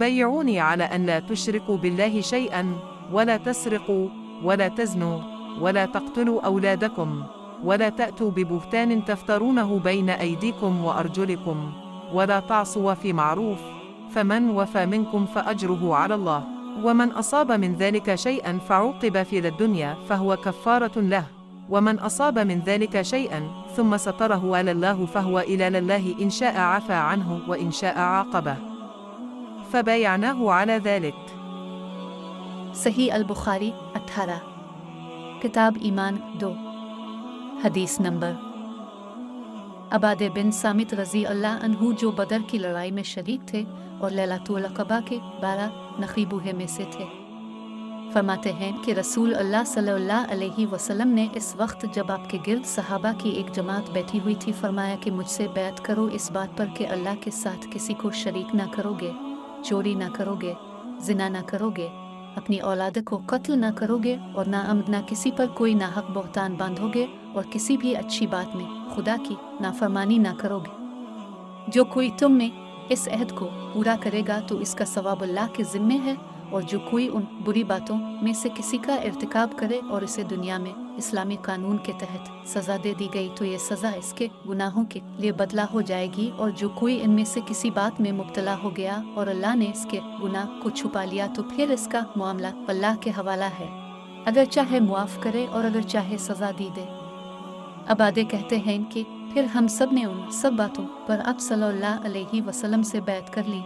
بيعوني على أن لا تشركوا بالله شيئا، ولا تسرقوا، ولا تزنوا، ولا تقتلوا أولادكم، ولا تأتوا ببهتان تفترونه بين أيديكم وأرجلكم، ولا تعصوا في معروف، فمن وفى منكم فأجره على الله، ومن أصاب من ذلك شيئا فعوقب في الدنيا فهو كفارة له، ومن أصاب من ذلك شيئا ثم ستره على الله فهو إلى لله إن شاء عفى عنه وإن شاء عاقبه. فبايعناه على ذلك. सही अल बुखारी 18 किताब ईमान 2 हदीस नंबर। अबादे बिन सामित रज़ी अल्लाह अन्हु जो बदर की लड़ाई में शरीक थे और लैलतुल अक़बा के 12 नक़ीबूहे में से थे, फरमाते हैं कि रसूल अल्लाह सल्लल्लाहु अलैहि वसल्लम ने इस वक्त जब आपके गिर्द सहाबा की एक जमात बैठी हुई थी फरमाया कि मुझसे बैत करो इस बात पर कि अल्लाह के साथ किसी को शरीक ना करोगे, चोरी ना करोगे, जिना ना करोगे, अपनी औलाद को कत्ल ना करोगे और ना अमद ना किसी पर कोई नाहक बहतान बांधोगे और किसी भी अच्छी बात में खुदा की नाफरमानी ना करोगे। जो कोई तुम में इस अहद को पूरा करेगा तो इसका सवाब अल्लाह के ज़िम्मे है, और जो कोई उन बुरी बातों में से किसी का इर्तिकाब करे और इसे दुनिया में इस्लामी कानून के तहत सज़ा दे दी गई तो ये सज़ा इसके गुनाहों के लिए बदला हो जाएगी, और जो कोई इनमें से किसी बात में मुब्तला हो गया और अल्लाह ने इसके गुनाह को छुपा लिया तो फिर इसका मामला अल्लाह के हवाला है, अगर चाहे मुआफ़ करे और अगर चाहे सज़ा दी दे। अबादे कहते हैं कि फिर हम सब ने उन सब बातों पर आप सल्लल्लाहु अलैहि वसल्लम से बैत कर ली